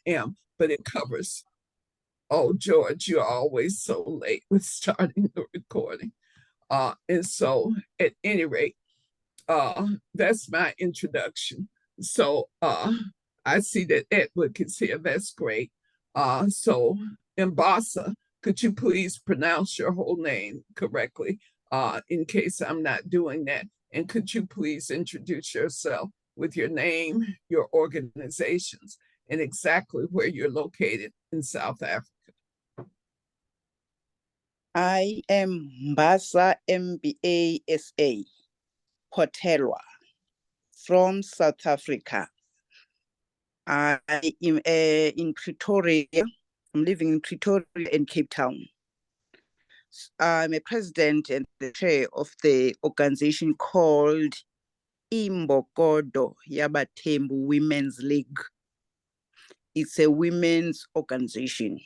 am, but it covers. Oh, George, you're always so late with starting the recording. And so, at any rate, that's my introduction. So, I see that Edward is here. That's great. So, Mbasa, could you please pronounce your whole name correctly in case I'm not doing that? And could you please introduce yourself with your name, your organizations, and exactly where you're located in South Africa? I am Mbasa MBA SA, Potelwa, from South Africa. I am in Pretoria. I'm living in Pretoria and Cape Town. I'm a president and the chair of the organization called Imbokodo Yabathembu Women's League. It's a women's organization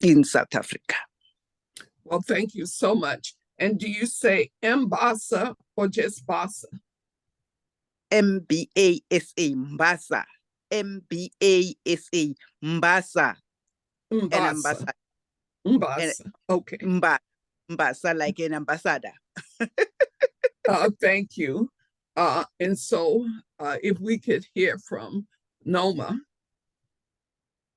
in South Africa. Well, thank you so much. And do you say Mbasa or just Basa? MBASA, Mbasa. MBASA, Mbasa. Mbasa. Mbasa. Okay. Mbasa, like an ambassador. Thank you. And so if we could hear from Noma.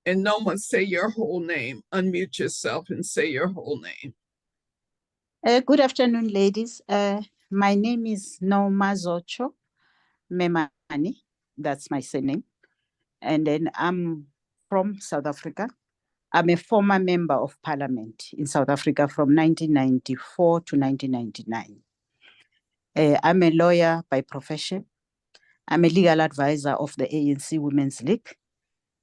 And Noma, say your whole name. Unmute yourself and say your whole name. Good afternoon, ladies. My name is Noma Zocho Memani. That's my surname. And then I'm from South Africa. I'm a former member of parliament in South Africa from 1994 to 1999. I'm a lawyer by profession. I'm a legal advisor of the ANC Women's League.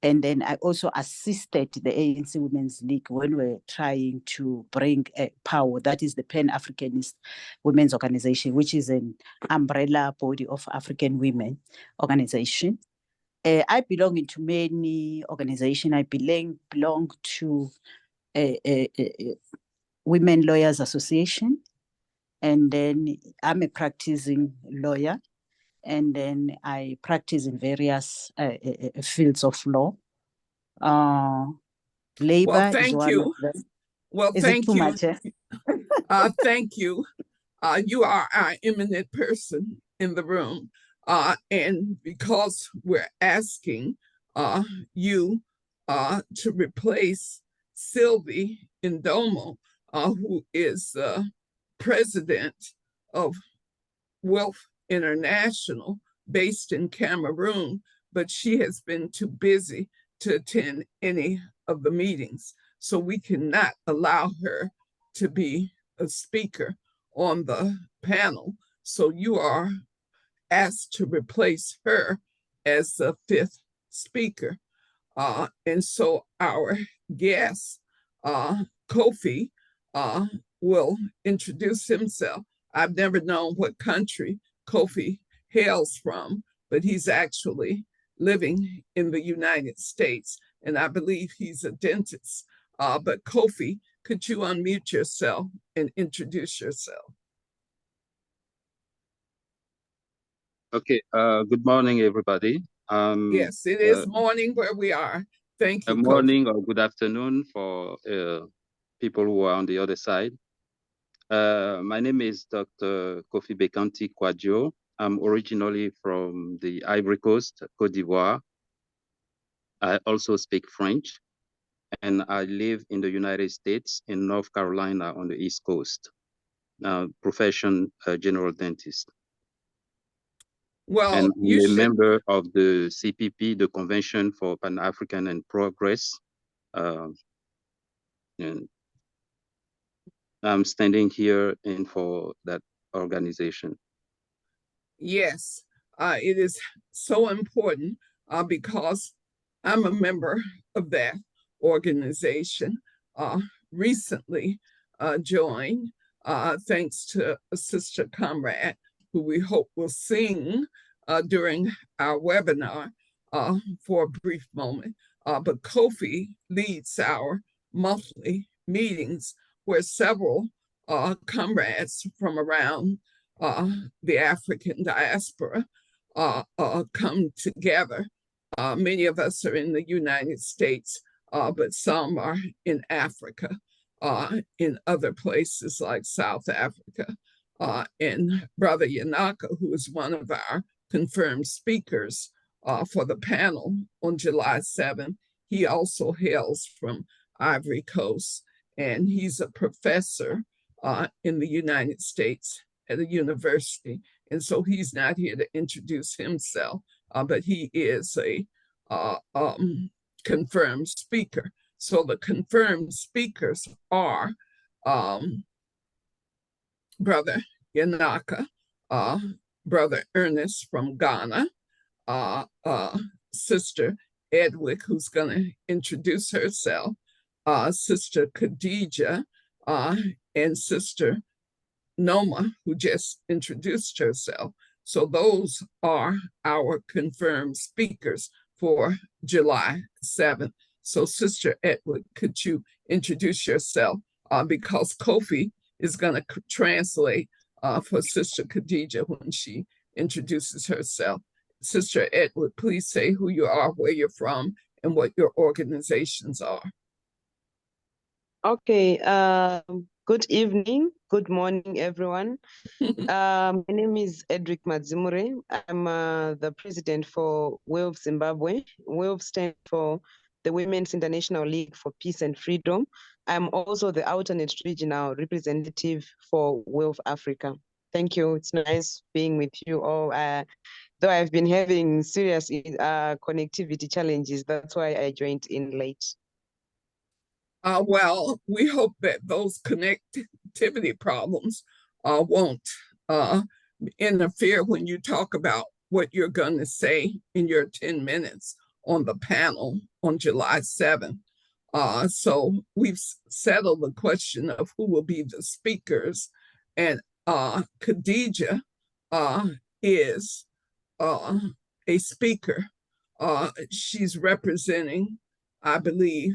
And then I also assisted the ANC Women's League when we were trying to bring POWER, that is the Pan-Africanist Women's Organization, which is an umbrella body of African women organization. I belong into many organizations. I belong to Women Lawyers Association. And then I'm a practicing lawyer. And then I practice in various fields of law. Labor is one of them. Well, is thank it too you. Much, eh? Thank you. You are our eminent person in the room. And because we're asking you to replace Sylvie Ndomo, who is president of Wealth International based in Cameroon, but she has been too busy to attend any of the meetings. So we cannot allow her to be a speaker on the panel. So you are asked to replace her as the fifth speaker. And so our guest, Kofi, will introduce himself. I've never known what country Kofi hails from, but he's actually living in the United States, and I believe he's a dentist. But Kofi, could you unmute yourself and introduce yourself? Okay, good morning, everybody. Yes, it is morning where we are. Thank you, Good morning or good afternoon for people who are on the other side. My name is Dr. Kofi Bekanti Kwadjo. I'm originally from the Ivory Coast, Côte d'Ivoire. I also speak French, and I live in the United States in North Carolina on the East Coast. Profession, general dentist. Well, and I'm a member of the CPP, the Convention for Pan-African and Progress. And I'm standing here in for that organization. Yes, it is so important because I'm a member of that organization. Recently joined, thanks to a sister comrade who we hope will sing during our webinar for a brief moment. But Kofi leads our monthly meetings where several comrades from around the African diaspora come together Many of us are in the United States, but some are in Africa, in other places like South Africa. And Brother Yanaka, who is one of our confirmed speakers for the panel on July 7th, he also hails from Ivory Coast, and he's a professor in the United States at a university. And so he's not here to introduce himself, but he is a confirmed speaker. So the confirmed speakers are Brother Yanaka, Brother Ernest from Ghana, Sister Edwick, who's going to introduce herself, Sister Khadija, and Sister Noma, who just introduced herself. So those are our confirmed speakers for July 7th. So Sister Edward, could you introduce yourself? Because Kofi is going to translate for Sister Khadija when she introduces herself. Sister Edward, please say who you are, where you're from, and what your organizations are. Okay, good evening, good morning, everyone. My name is Edric Madzimure. I'm the president for WILV Zimbabwe. WILV stands for the Women's International League for Peace and Freedom. I'm also the alternate regional representative for WILV Africa. Thank you. It's nice being with you all. Though I've been having serious connectivity challenges, that's why I joined in late. Well, we hope that those connectivity problems won't interfere when you talk about what you're going to say in your 10 minutes on the panel on July 7th. So we've settled the question of who will be the speakers, and Khadija is a speaker. She's representing, I believe,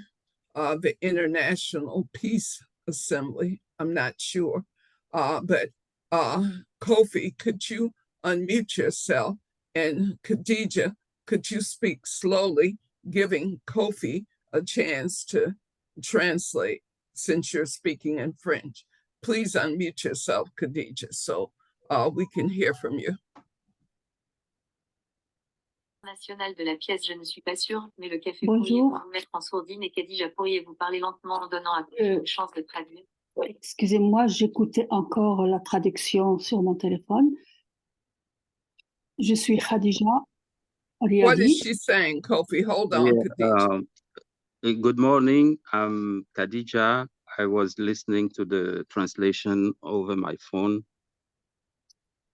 the International Peace Assembly. I'm not sure. But Kofi, could you unmute yourself? And Khadija, could you speak slowly, giving Kofi a chance to translate since you're speaking in French? Please unmute yourself, Khadija, so we can hear from you. National de la pièce, je ne suis pas sûre, mais le café, pourriez-vous vous mettre en sourdine, et Khadija, pourriez-vous parler lentement en donnant à une chance de traduire? Excusez-moi, j'écoutais encore la traduction sur mon téléphone. Je suis Khadija Riadi. What is she saying, Kofi? Hold on, Khadija. Good morning, I'm Khadija. I was listening to the translation over my phone.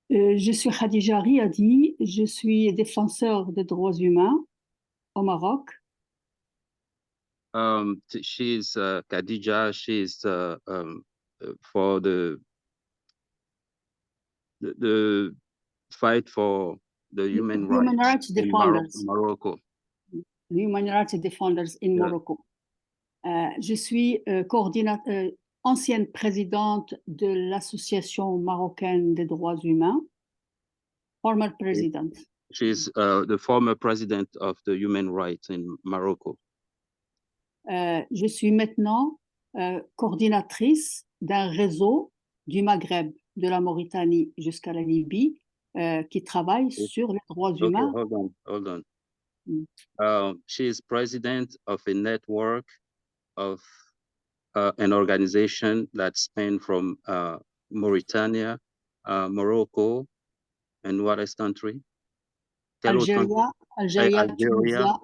Je suis Khadija Riadi, je suis défenseur des droits humains au Maroc. She's Khadija, she's for the fight for the human rights in Morocco. Human rights defenders in Morocco. Je suis ancienne présidente de l'Association marocaine des droits humains, former president. She's the former president of the human rights in Morocco. Je suis maintenant coordinatrice d'un réseau du Maghreb, de la Mauritanie jusqu'à la Libye, qui travaille sur les droits humains. Hold on. She is president of a network of an organization that spans from Mauritania, Morocco, and what else country? Algeria, Tunisia,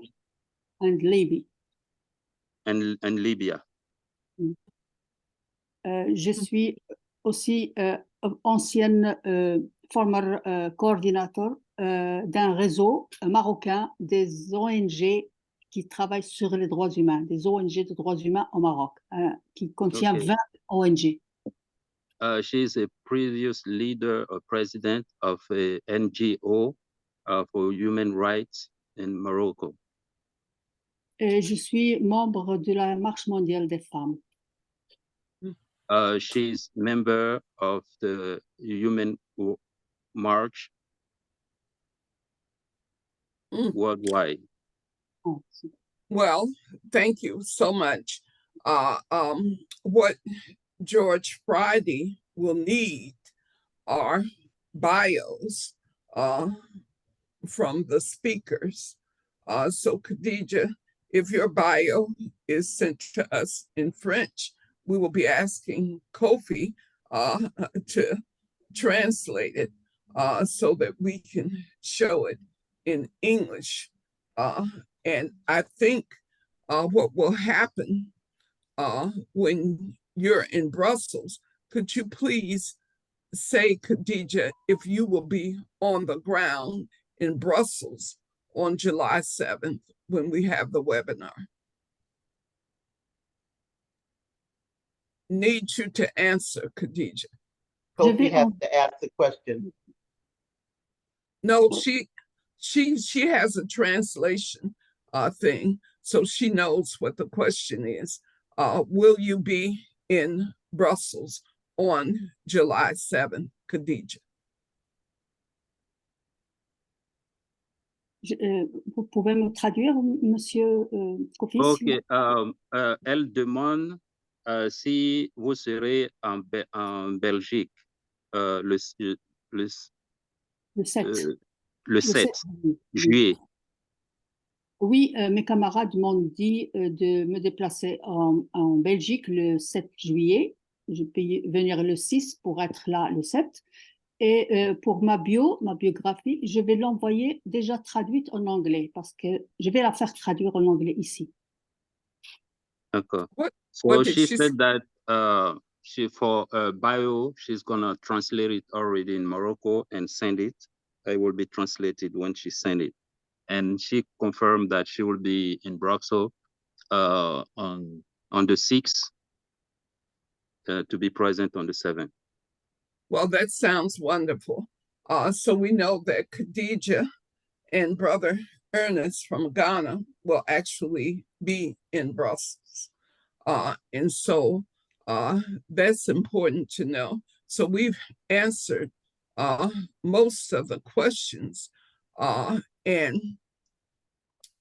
and Libya. And Libya. Je suis aussi ancienne former coordinateur d'un réseau marocain des ONG qui travaillent sur les droits humains, des ONG de droits humains au Maroc, qui contient 20 ONG. She is a previous leader or president of a NGO for human rights in Morocco. Et je suis membre de la Marche mondiale des femmes. She's member of the Human March worldwide. Oh, Well, thank you so much. What George Friday will need are bios from the speakers. So Khadija, if your bio is sent to us in French, we will be asking Kofi to translate it so that we can show it in English. And I think what will happen when you're in Brussels, could you please say, Khadija, if you will be on the ground in Brussels on July 7th when we have the webinar? Need you to answer, Khadija. Kofi has to ask the question. No, she has a translation thing, so she knows what the question is. Will you be in Brussels on July 7th, Khadija? Vous pouvez me traduire, monsieur Kofi? Ok, elle demande si vous serez en Belgique le 7. Le 7 juillet. Oui, mes camarades m'ont dit de me déplacer en Belgique le 7 juillet. Je peux venir le 6 pour être là le 7. Et pour ma biographie, je vais l'envoyer déjà traduite en anglais parce que je vais la faire traduire en anglais ici. D'accord. So what did she she said that for bio, she's gonna translate it already in Morocco and send it. It will be translated when she send it. And she confirmed that she will be in Brussels on the 6th to be present on the 7th. Well, that sounds wonderful. So we know that Khadija and Brother Ernest from Ghana will actually be in Brussels. And so that's important to know. So we've answered most of the questions. And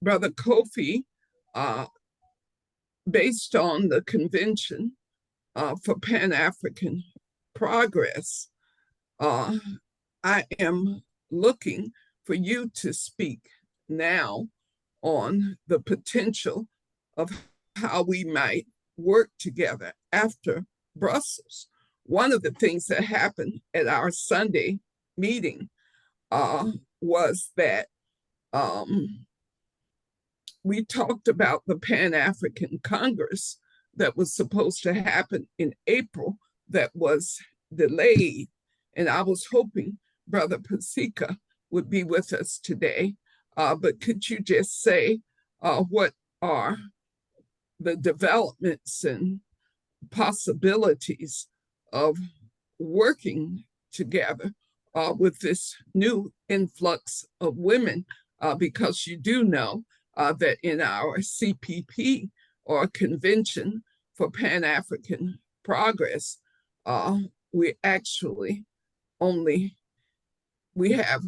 Brother Kofi, based on the Convention for Pan-African Progress, I am looking for you to speak now on the potential of how we might work together after Brussels. One of the things that happened at our Sunday meeting was that we talked about the Pan-African Congress that was supposed to happen in April that was delayed. And I was hoping Brother Pasika would be with us today. But could you just say what are the developments and possibilities of working together with this new influx of women? Because you do know that in our CPP, or Convention for Pan-African Progress, we actually we have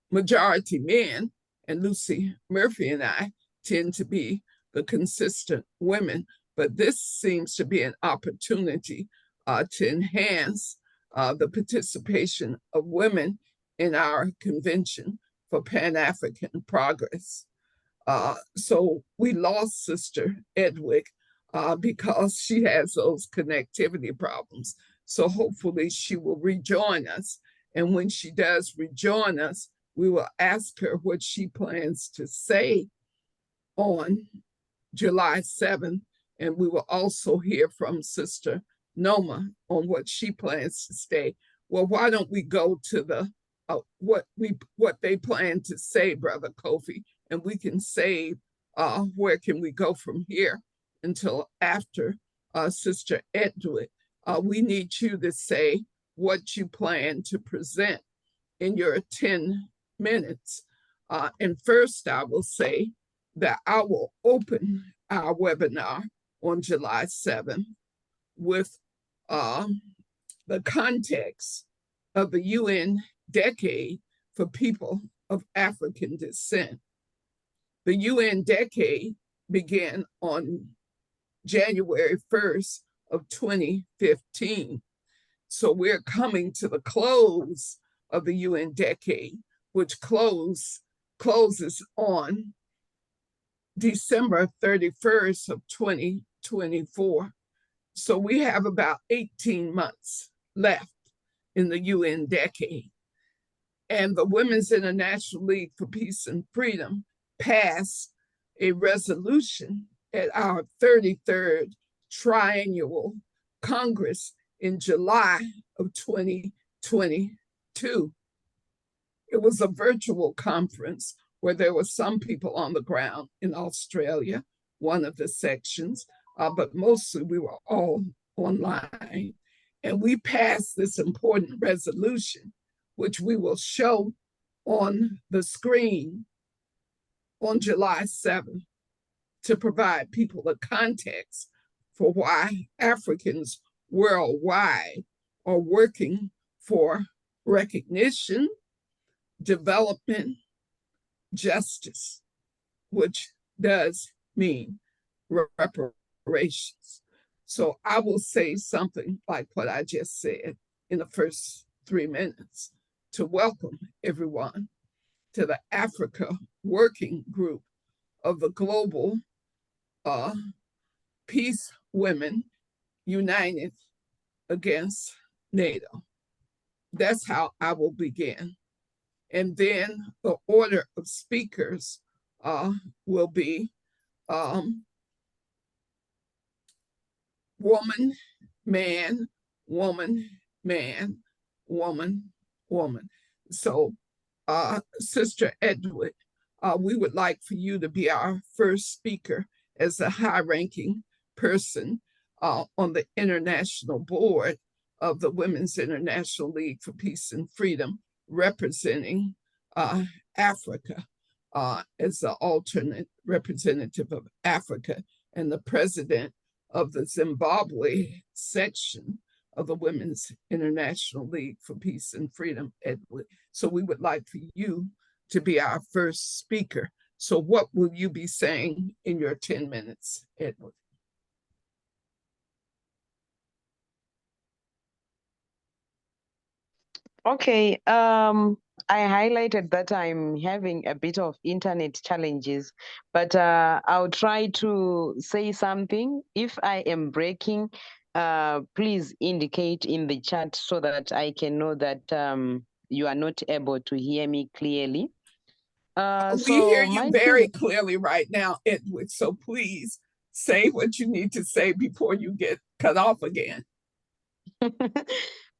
majority men, and Lucy Murphy and I tend to be the consistent women, but this seems to be an opportunity to enhance the participation of women in our Convention for Pan-African Progress. So we lost Sister Edwick because she has those connectivity problems. So hopefully she will rejoin us. And when she does rejoin us, we will ask her what she plans to say on July 7th. And we will also hear from Sister Noma on what she plans to say. Well, why don't we go to the what they plan to say, Brother Kofi, and we can say where can we go from here until after Sister Edwick. We need you to say what you plan to present in your 10 minutes. And first, I will say that I will open our webinar on July 7th with the context of the UN Decade for People of African Descent. The UN decade began on January 1st of 2015. So we're coming to the close of the UN decade, which closes on December 31st of 2024. So we have about 18 months left in the UN decade. And the Women's International League for Peace and Freedom passed a resolution at our 33rd Triennial Congress in July of 2022. It was a virtual conference where there were some people on the ground in Australia, one of the sections, but mostly we were all online. And we passed this important resolution, which we will show on the screen on July 7th to provide people the context for why Africans worldwide are working for recognition, development, justice, which does mean reparations. So I will say something like what I just said in the first 3 minutes to welcome everyone to the Africa Working Group of the Global Peace Women United Against NATO. That's how I will begin. And then the order of speakers will be woman, man, woman, man, woman, woman. So, Sister Edward, we would like for you to be our first speaker as a high-ranking person on the international board of the Women's International League for Peace and Freedom, representing Africa as the alternate representative of Africa and the president of the Zimbabwe section of the Women's International League for Peace and Freedom, Edward. So we would like for you to be our first speaker. So what will you be saying in your 10 minutes, Edward? Okay, I highlighted that I'm having a bit of internet challenges, but I'll try to say something. If I am breaking, please indicate in the chat so that I can know that you are not able to hear me clearly. We hear you very clearly right now, Edward, so please say what you need to say before you get cut off again.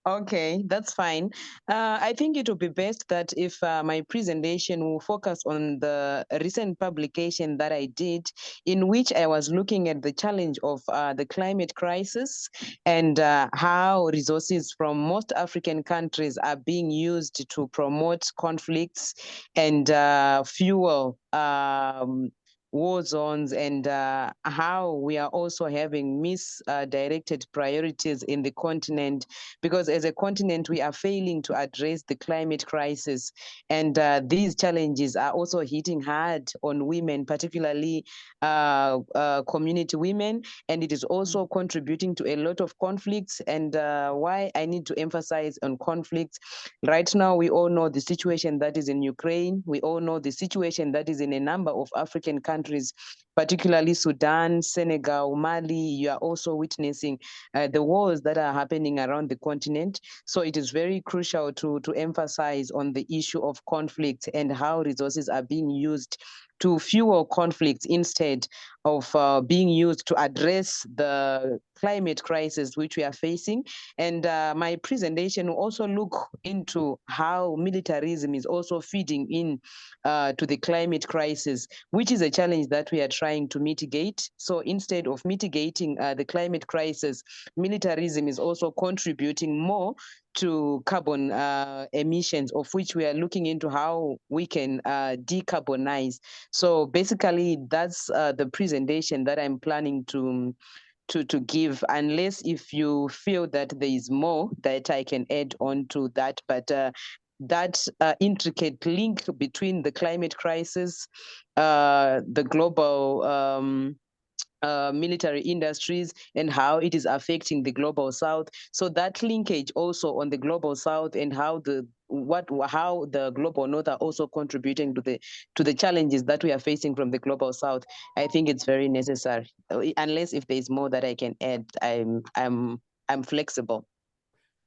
Okay, that's fine. I think it would be best that if my presentation will focus on the recent publication that I did, in which I was looking at the challenge of the climate crisis and how resources from most African countries are being used to promote conflicts and fuel war zones, and how we are also having misdirected priorities in the continent, because as a continent we are failing to address the climate crisis, and these challenges are also hitting hard on women, particularly community women, and it is also contributing to a lot of conflicts. And why I need to emphasize on conflicts right now, we all know the situation that is in Ukraine, we all know the situation that is in a number of African countries, particularly Sudan, Senegal, Mali. You are also witnessing the wars that are happening around the continent. So it is very crucial to emphasize on the issue of conflict and how resources are being used to fuel conflicts instead of being used to address the climate crisis which we are facing. And my presentation will also look into how militarism is also feeding in to the climate crisis, which is a challenge that we are trying to mitigate. So instead of mitigating the climate crisis, militarism is also contributing more to carbon emissions, of which we are looking into how we can decarbonize. So basically, that's the presentation that I'm planning to give, unless if you feel that there is more that I can add on to that. But that intricate link between the climate crisis, the global military industries, and how it is affecting the global south. So that linkage also on the global south, and how the global north are also contributing to the challenges that we are facing from the global south. I think it's very necessary. Unless if there's more that I can add, I'm flexible.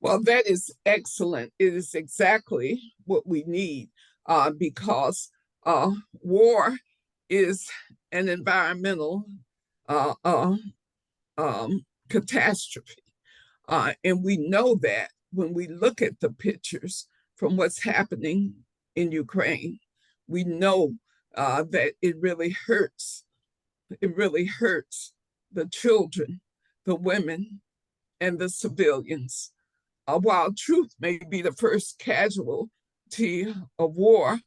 Well, that is excellent. It is exactly what we need, because war is an environmental catastrophe. And we know that when we look at the pictures from what's happening in Ukraine. We know that it really hurts. It really hurts the children, the women, and the civilians. While truth may be the first casualty of war,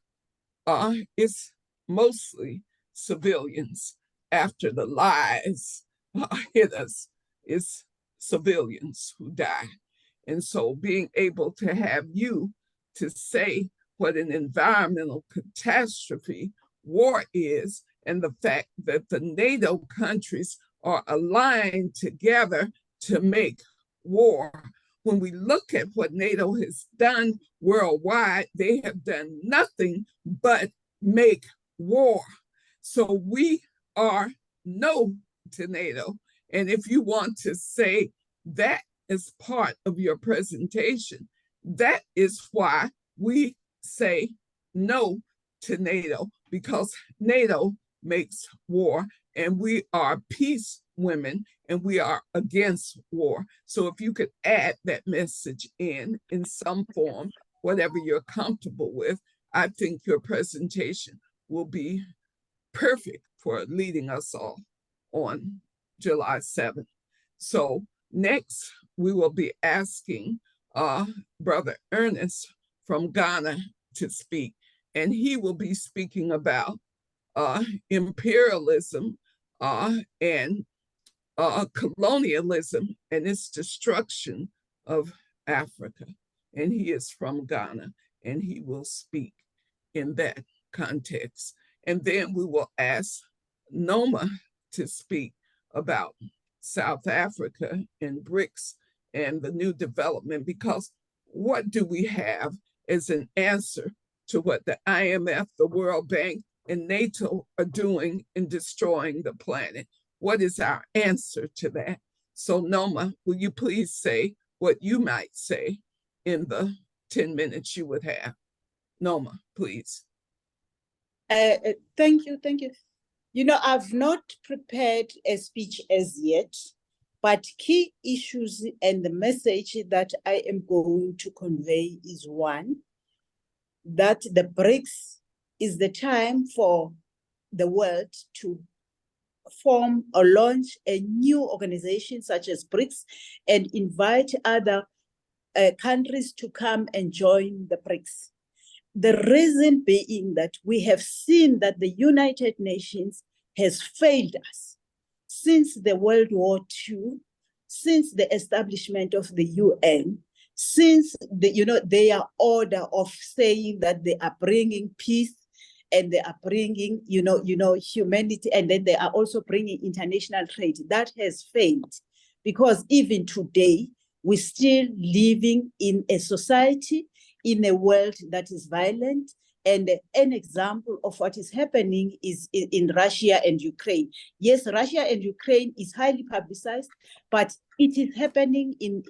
it's mostly civilians. After the lies hit us, it's civilians who die. And so being able to have you to say what an environmental catastrophe war is, and the fact that the NATO countries are aligned together to make war. When we look at what NATO has done worldwide, they have done nothing but make war. So we are no to NATO. And if you want to say that as part of your presentation, that is why we say no to NATO, because NATO makes war, and we are peace women, and we are against war. So if you could add that message in some form, whatever you're comfortable with, I think your presentation will be perfect for leading us all on July 7th. So next, we will be asking Brother Ernest from Ghana to speak, and he will be speaking about imperialism and colonialism and its destruction of Africa. And he is from Ghana, and he will speak in that context. And then we will ask Noma to speak about South Africa and BRICS and the new development, because what do we have as an answer to what the IMF, the World Bank, and NATO are doing in destroying the planet? What is our answer to that? So Noma, will you please say what you might say in the 10 minutes you would have? Noma, please. Thank you. You know, I've not prepared a speech as yet, but key issues and the message that I am going to convey is one, that the BRICS is the time for the world to form or launch a new organization such as BRICS and invite other countries to come and join the BRICS. The reason being that we have seen that the United Nations has failed us since the World War II, since the establishment of the UN, since their order of saying that they are bringing peace and they are bringing, humanity, and then they are also bringing international trade. That has failed, because even today, we're still living in a society, in a world that is violent. And an example of what is happening is in Russia and Ukraine. Yes, Russia and Ukraine is highly publicized, but it is happening in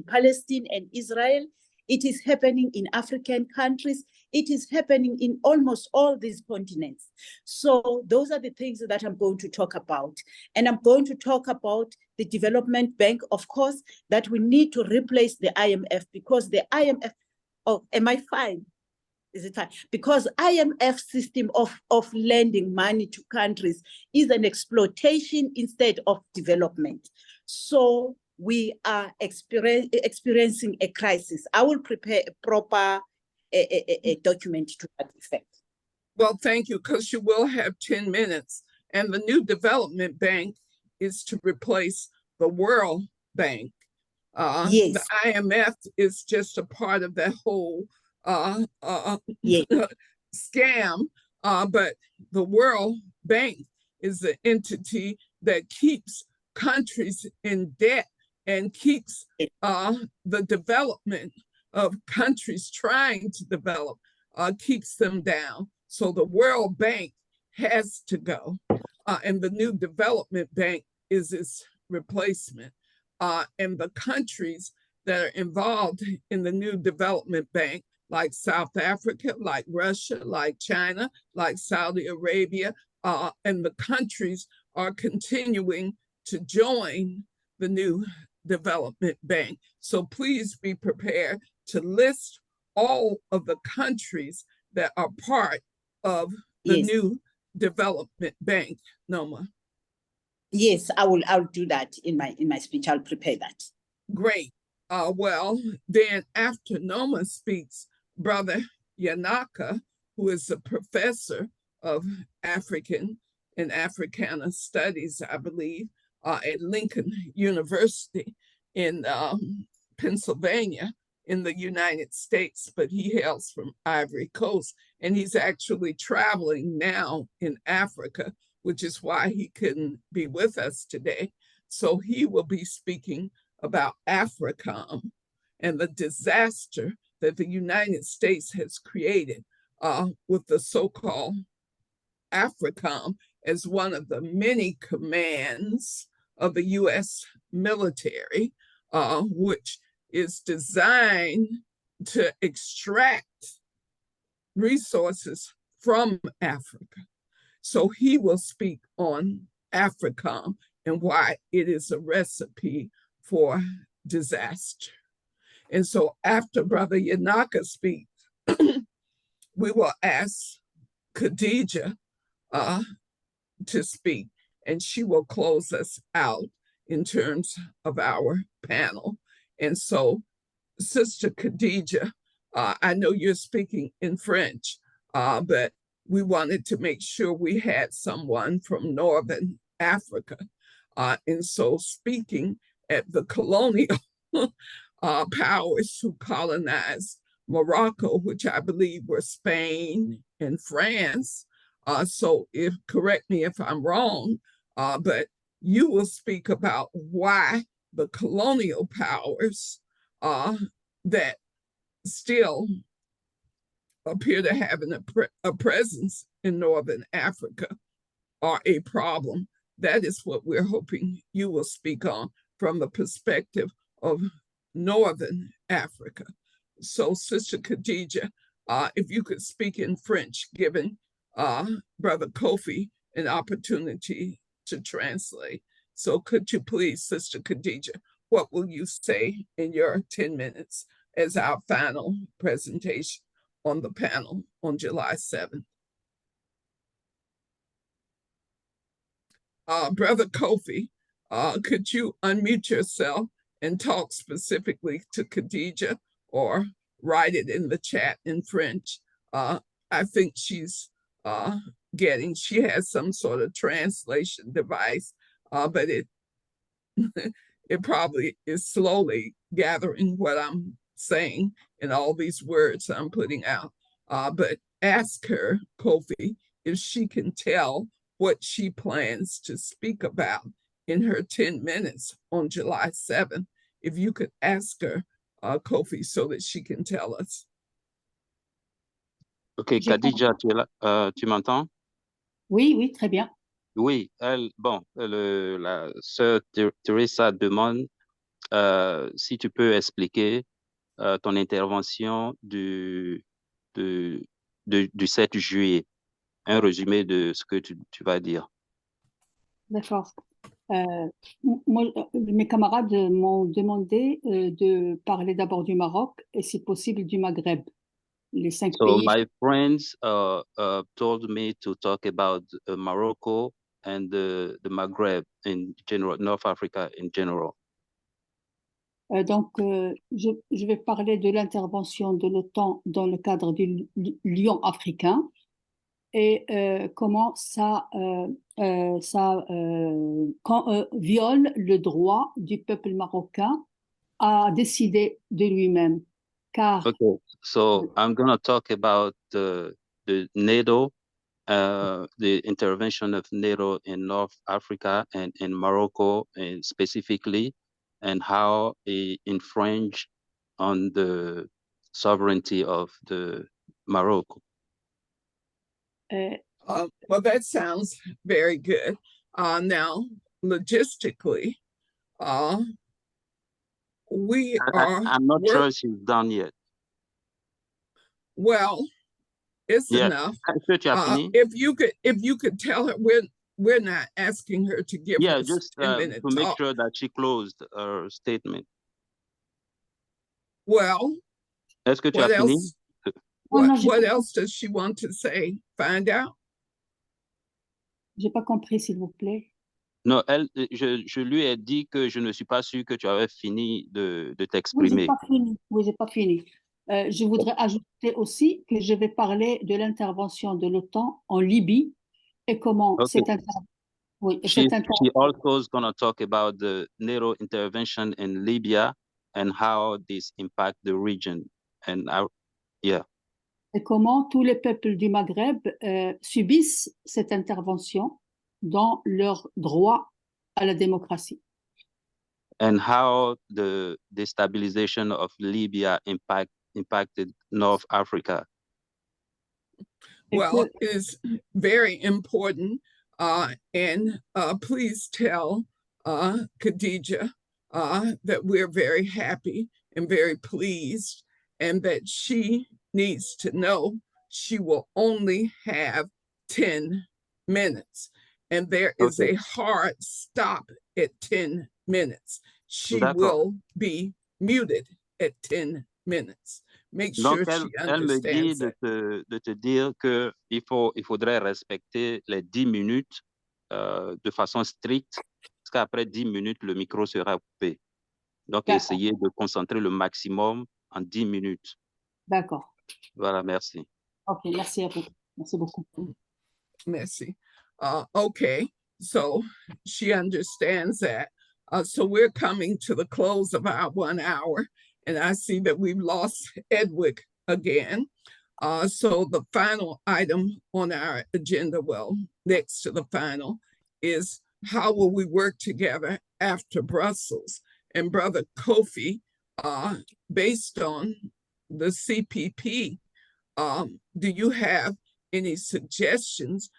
Palestine and Israel. It is happening in African countries. It is happening in almost all these continents. So those are the things that I'm going to talk about. And I'm going to talk about the Development Bank, of course, that we need to replace the IMF, because the IMF, am I fine? Is it fine? Because IMF system of lending money to countries is an exploitation instead of development. So we are experiencing a crisis. I will prepare a proper a document to that effect. Well, thank you, because you will have 10 minutes. And the new development bank is to replace the World Bank. The Yes. IMF is just a part of that whole Yes. scam, but the World Bank is the entity that keeps countries in debt and keeps the development of countries trying to develop, keeps them down. So the World Bank has to go, and the new development bank is its replacement. And the countries that are involved in the new development bank, like South Africa, like Russia, like China, like Saudi Arabia, and the countries are continuing to join the new development bank. So please be prepared to list all of the countries that are part of the Yes. new development bank, Noma. Yes, I'll do that in my speech. I'll prepare that. Great. Well, then after Noma speaks, Brother Yanaka, who is a professor of African and Africana Studies, I believe, at Lincoln University in Pennsylvania in the United States, but he hails from Ivory Coast, and he's actually traveling now in Africa, which is why he couldn't be with us today. So he will be speaking about AFRICOM and the disaster that the United States has created with the so-called AFRICOM as one of the many commands of the U.S. military, which is designed to extract resources from Africa. So he will speak on AFRICOM and why it is a recipe for disaster. And so after Brother Yanaka speaks, we will ask Khadija to speak, and she will close us out in terms of our panel. And so, Sister Khadija, I know you're speaking in French, but we wanted to make sure we had someone from Northern Africa. And so speaking at the colonial powers who colonized Morocco, which I believe were Spain and France. So correct me if I'm wrong, but you will speak about why the colonial powers that still appear to have a presence in Northern Africa are a problem. That is what we're hoping you will speak on from the perspective of Northern Africa. So, Sister Khadija, if you could speak in French, giving Brother Kofi an opportunity to translate. So could you please, Sister Khadija, what will you say in your 10 minutes as our final presentation on the panel on July 7th? Brother Kofi, could you unmute yourself and talk specifically to Khadija or write it in the chat in French? I think she's she has some sort of translation device, but it probably is slowly gathering what I'm saying and all these words I'm putting out. But ask her, Kofi, if she can tell what she plans to speak about in her 10 minutes on July 7th. If you could ask her, Kofi, so that she can tell us. Ok, Khadija, tu es là, tu m'entends? Oui, oui, très bien. Oui, la sœur Teresa demande si tu peux expliquer ton intervention du 7 juillet, un résumé de ce que tu vas dire. D'accord. Moi, mes camarades m'ont demandé de parler d'abord du Maroc et si possible du Maghreb, les 5 So pays. my friends told me to talk about Morocco and the Maghreb in general, North Africa in general. Donc, je vais parler de l'intervention de l'OTAN dans le cadre du Lion africain et comment ça viole le droit du peuple marocain à décider de lui-même. Car Okay, so I'm going to talk about the NATO, the intervention of NATO in North Africa and in Morocco and specifically, and how it infringed on the sovereignty of the Morocco. Well, that sounds very good. Now, logistically, we are. I'm not sure she's done yet. Well, it's Yeah. enough. Est-ce que tu as fini? If you could tell her we're not asking her to give Yeah, us just 10-minute to make talk. sure that she closed her statement. Well, Est-ce que tu what as fini? else? Oh, non, What else does she want to say? Find out. j'ai pas compris, s'il vous plaît. Non, je lui ai dit que je ne suis pas sûr que tu avais fini de Oui, j'ai t'exprimer. pas fini. Oui, j'ai pas fini. Je voudrais ajouter aussi que je vais parler de l'intervention de l'OTAN en Libye et comment Okay. cette intervention. Oui, et She cette intervention. also is going to talk about the NATO intervention in Libya and how this impact the region. And yeah. Et comment tous les peuples du Maghreb subissent cette intervention dans leur droit à la démocratie. And how the destabilization of Libya impacted North Africa. Et Well, que- it is very important. And please tell Khadija that we're very happy and very pleased, and that she needs to know she will only have 10 minutes. And there is Okay. a hard stop at 10 minutes. She D'accord. will be muted at 10 minutes. Make sure Donc, she elle me dit understands that. de te dire que il faudrait respecter les 10 minutes de façon stricte, parce qu'après 10 minutes, le micro sera coupé. Donc, D'accord. essayez de concentrer le maximum en 10 minutes. D'accord. Voilà, merci. Ok, merci à vous. Merci beaucoup. Messy. Okay, so she understands that. So we're coming to the close of our 1 hour, and I see that we've lost Edwick again. So the final item on our agenda, well, next to the final, is how will we work together after Brussels? And Brother Kofi, based on the CPP, do you have any suggestions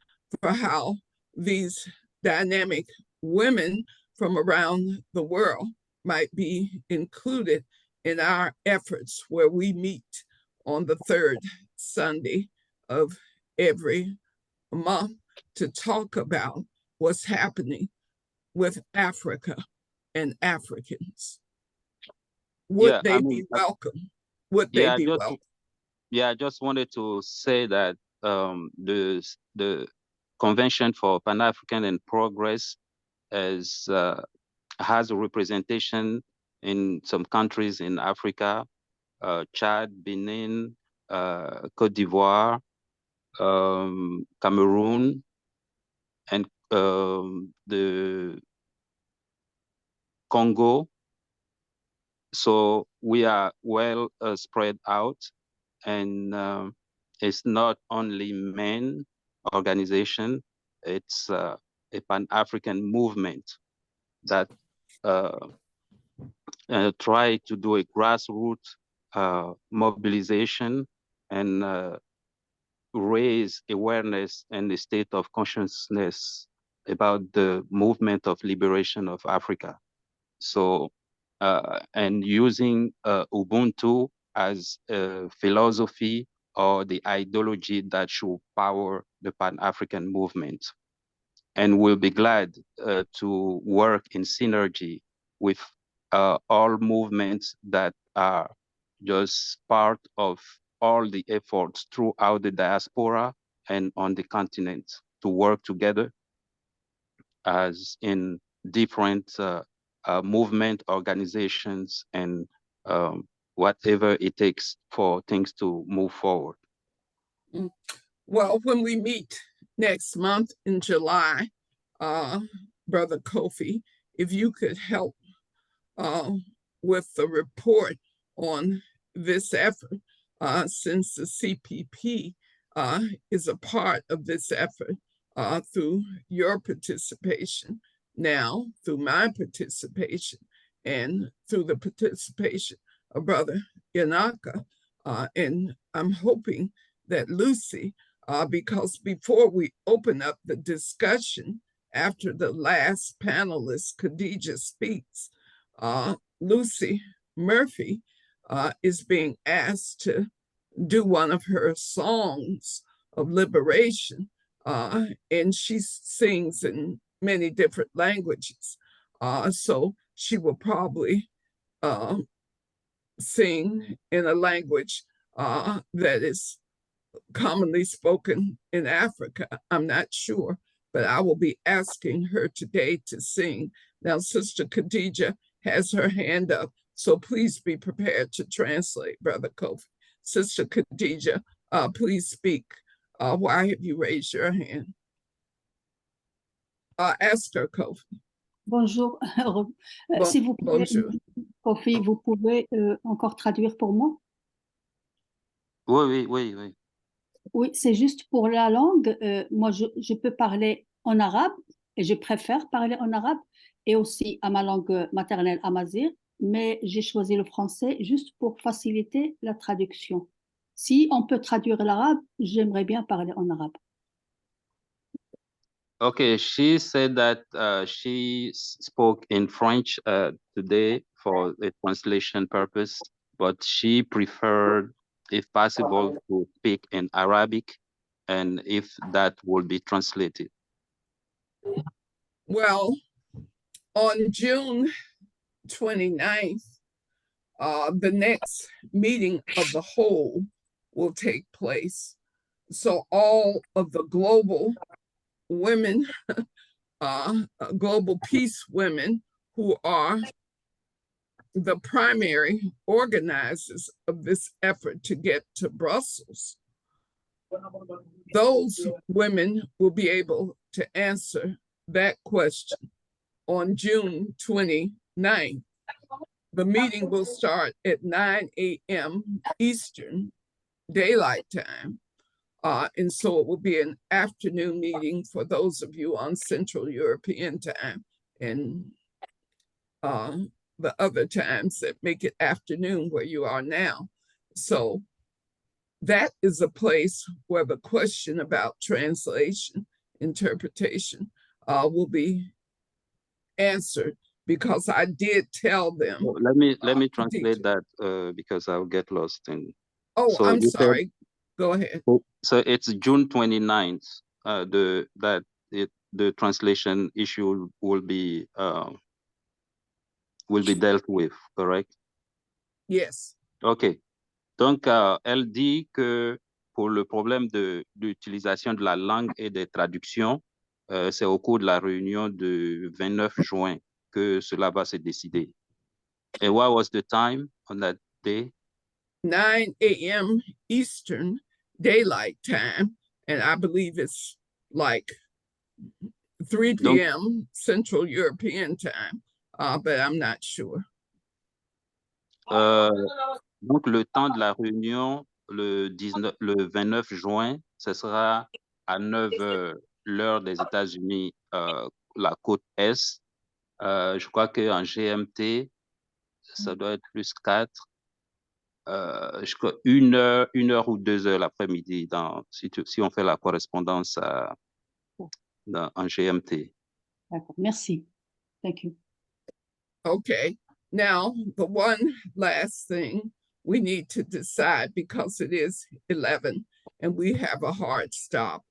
for how these dynamic women from around the world might be included in our efforts where we meet on the third Sunday of every month to talk about what's happening with Africa and Africans? Would they be welcome? Would they be welcome? Yeah, I just wanted to say that the Convention for Pan-African and Progress has a representation in some countries in Africa, Chad, Benin, Côte d'Ivoire, Cameroon, and the Congo. So we are well spread out, and it's not only men organization, it's a Pan-African movement that try to do a grassroots mobilization and raise awareness and the state of consciousness about the movement of liberation of Africa. So, and using Ubuntu as a philosophy or the ideology that should power the Pan-African movement. And we'll be glad to work in synergy with all movements that are just part of all the efforts throughout the diaspora and on the continent to work together as in different movement organizations and whatever it takes for things to move forward. Well, when we meet next month in July, Brother Kofi, if you could help with the report on this effort, since the CPP is a part of this effort through your participation, now through my participation, and through the participation of Brother Yanaka. And I'm hoping that Lucy, because before we open up the discussion after the last panelist, Khadija speaks, Lucy Murphy is being asked to do one of her songs of liberation, and she sings in many different languages. So she will probably sing in a language that is commonly spoken in Africa. I'm not sure, but I will be asking her today to sing. Now, Sister Khadija has her hand up, so please be prepared to translate, Brother Kofi. Sister Khadija, please speak. Why have you raised your hand? Ask her, Kofi. Bonjour. S'il vous plaît, Bonjour. Kofi, vous pouvez encore traduire pour moi? Oui. Oui, c'est juste pour la langue. Moi, je peux parler en arabe et je préfère parler en arabe et aussi à ma langue maternelle amazigh, mais j'ai choisi le français juste pour faciliter la traduction. Si on peut traduire l'arabe, j'aimerais bien parler en arabe. Okay, she said that she spoke in French today for a translation purpose, but she preferred, if possible, to speak in Arabic, and if that will be translated. Well, on June 29th, the next meeting of the whole will take place. So all of the global women, global peace women who are the primary organizers of this effort to get to Brussels, those women will be able to answer that question on June 29th. The meeting will start at 9 a.m. Eastern Daylight Time. And so it will be an afternoon meeting for those of you on Central European time and the other times that make it afternoon where you are now. So that is a place where the question about translation, interpretation will be answered, because I did tell them. Let me translate that because I'll get lost in. Oh, so I'm sorry. Go ahead. So it's June 29th. The translation issue will be dealt with, correct? Yes. OK. Donc, elle dit que pour le problème de l'utilisation de la langue et des traductions, c'est au cours de la réunion du 29 juin que cela va se décider. And what was the time on that day? 9 a.m. Eastern Daylight Time, and I believe it's like 3 p.m. Central European Time, but I'm not sure. Donc, le temps de la réunion, le 29 juin, ce sera à 9 h, l'heure des États-Unis, la côte Est. Je crois qu'en GMT, ça doit être plus 4. Je crois 1 heure ou 2 heures l'après-midi, si on fait la correspondance en GMT. D'accord, merci. Thank you. Okay, now the one last thing we need to decide, because it is 11 and we have a hard stop.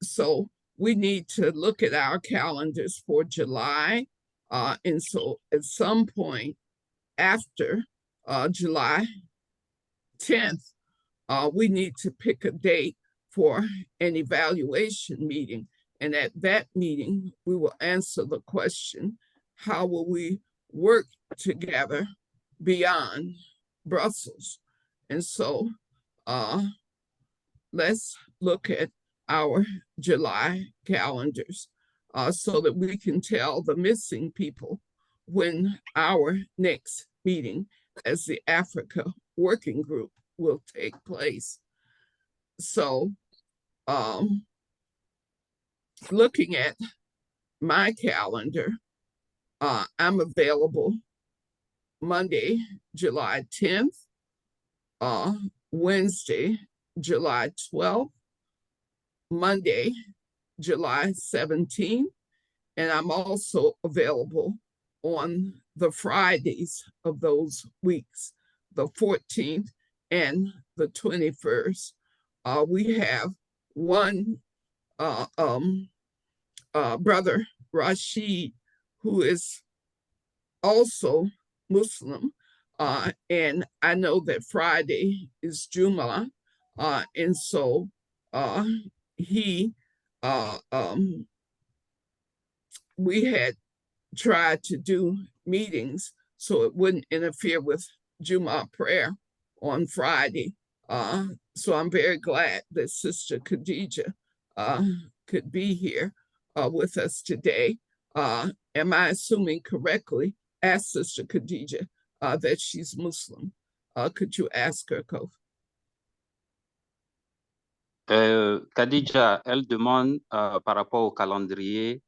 So we need to look at our calendars for July. And so at some point after July 10th, we need to pick a date for an evaluation meeting. And at that meeting, we will answer the question, how will we work together beyond Brussels? And so let's look at our July calendars so that we can tell the missing people when our next meeting as the Africa Working Group will take place. So, looking at my calendar, I'm available Monday, July 10th, Wednesday, July 12th, Monday, July 17th, and I'm also available on the Fridays of those weeks, the 14th and the 21st. We have one brother, Rashid, who is also Muslim, and I know that Friday is Jumu'ah, and so we had tried to do meetings so it wouldn't interfere with Jumu'ah prayer on Friday. So I'm very glad that Sister Khadija could be here with us today. Am I assuming correctly, ask Sister Khadija that she's Muslim? Could you ask her, Kofi? Khadija, elle demande par rapport au calendrier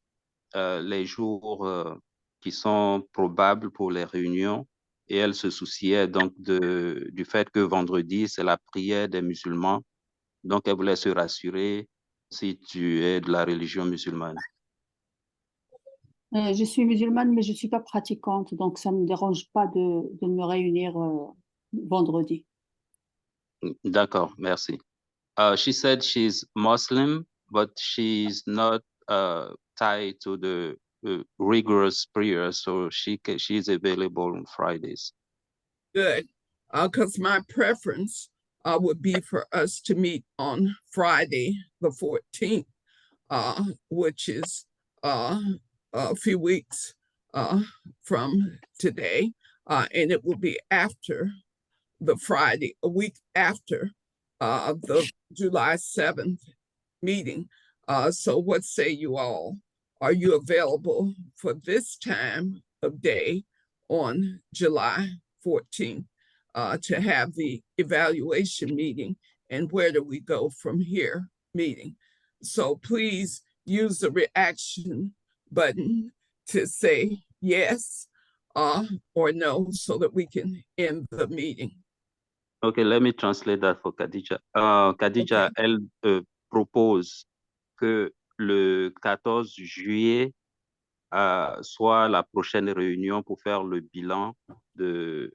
les jours qui sont probables pour les réunions et elle se souciait donc du fait que vendredi, c'est la prière des musulmans. Donc, elle voulait se rassurer si tu es de la religion musulmane. Je suis musulmane, mais je ne suis pas pratiquante, donc ça ne me dérange pas de me réunir vendredi. D'accord, merci. She said she's Muslim, but she's not tied to the rigorous prayer, so she's available on Fridays. Good, because my preference would be for us to meet on Friday, the 14th, which is a few weeks from today, and it will be after the Friday, a week after the July 7th meeting. So what say you all? Are you available for this time of day on July 14th to have the evaluation meeting and where do we go from here meeting? So please use the reaction button to say yes or no so that we can end the meeting. Okay, let me translate that for Khadija. Khadija, okay. Elle propose que le 14 juillet soit la prochaine réunion pour faire le bilan de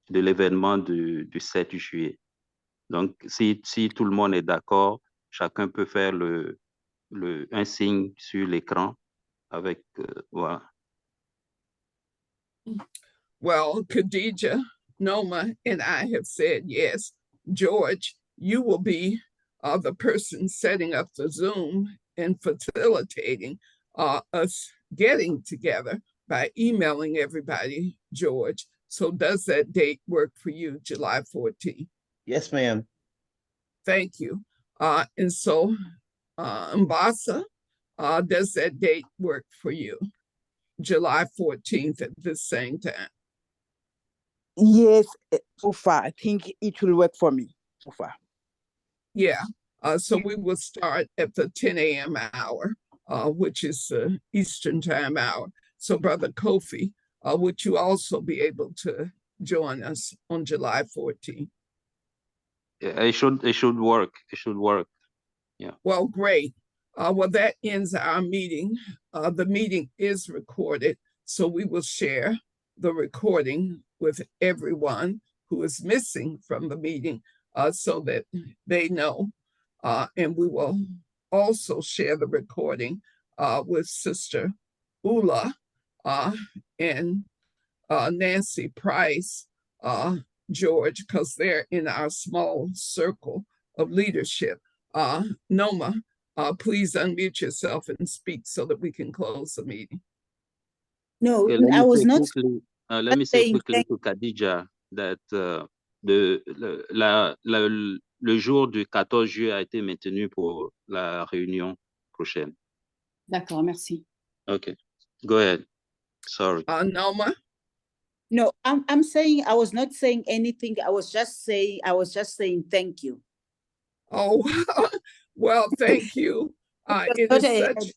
l'événement du 7 juillet. Donc, si tout le monde est d'accord, chacun peut faire un signe sur l'écran avec, voilà. Well, Khadija, Noma, and I have said yes. George, you will be the person setting up the Zoom and facilitating us getting together by emailing everybody, George. So does that date work for you, July 14th? Yes, ma'am. Thank you. And so, Mbasa, does that date work for you? July 14th at the same time? Yes, so far, I think it will work for me so far. Yeah, so we will start at the 10 a.m. hour, which is the Eastern time hour. So Brother Kofi, would you also be able to join us on July 14th? Yeah, it should work. It should work. Yeah. Well, great. Well, that ends our meeting. The meeting is recorded, so we will share the recording with everyone who is missing from the meeting so that they know. And we will also share the recording with Sister Ula and Nancy Price, George, because they're in our small circle of leadership. Noma, please unmute yourself and speak so that we can close the meeting. No, Okay, I was not. Let me say quickly to Khadija that le jour du 14 juillet a été maintenu pour la réunion prochaine. D'accord, merci. Okay, go ahead. Sorry. Noma? No, I'm saying, I was not saying anything. I was just saying thank you. Oh, well, thank you. It Not is a- such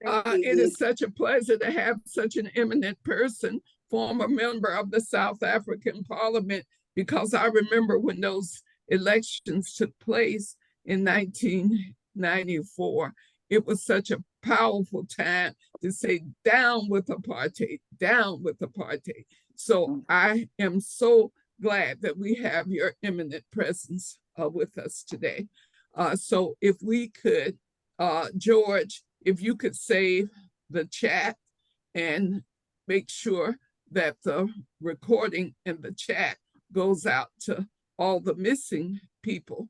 Thank you, it is yes. such a pleasure to have such an eminent person, former member of the South African Parliament, because I remember when those elections took place in 1994. It was such a powerful time to say down with apartheid, down with apartheid. So I am so glad that we have your eminent presence with us today. So if we could, George, if you could save the chat and make sure that the recording in the chat goes out to all the missing people.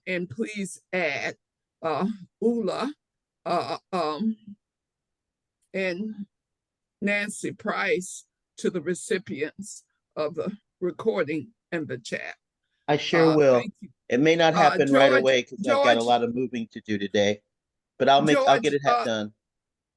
And please add Ula and Nancy Price to the recipients of the recording and the chat. I sure will. Thank you. It may not happen right George- away because I've got a George- lot of moving to do today, but I'll George, get it done.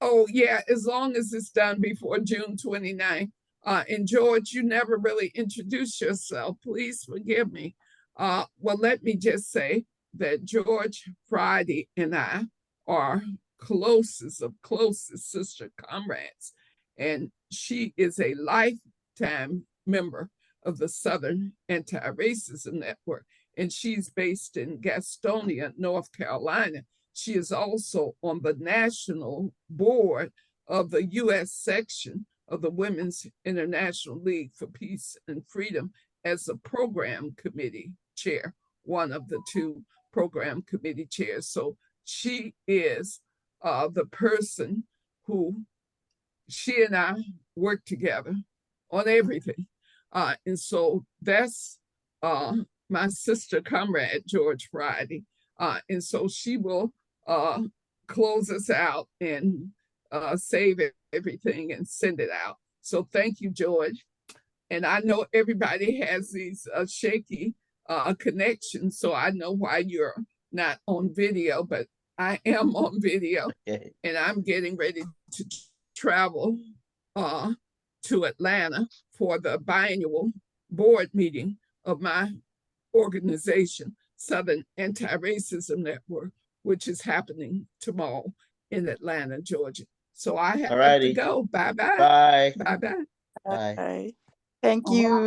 Oh, yeah, as long as it's done before June 29th. And George, you never really introduced yourself. Please forgive me. Well, let me just say that George Friday and I are closest of closest sister comrades. And she is a lifetime member of the Southern Anti-Racism Network. And she's based in Gastonia, North Carolina. She is also on the national board of the U.S. section of the Women's International League for Peace and Freedom as a program committee chair, one of the two program committee chairs. So she is the person who, she and I work together on everything. And so that's my sister comrade, George Friday. And so she will close us out and save everything and send it out. So thank you, George. And I know everybody has these shaky connections, so I know why you're not on video, but I am on video. Okay. And I'm getting ready to travel to Atlanta for the biannual board meeting of my organization, Southern Anti-Racism Network, which is happening tomorrow in Atlanta, Georgia. So I have to go. Bye-bye. Bye. Bye-bye. Bye. Thank you.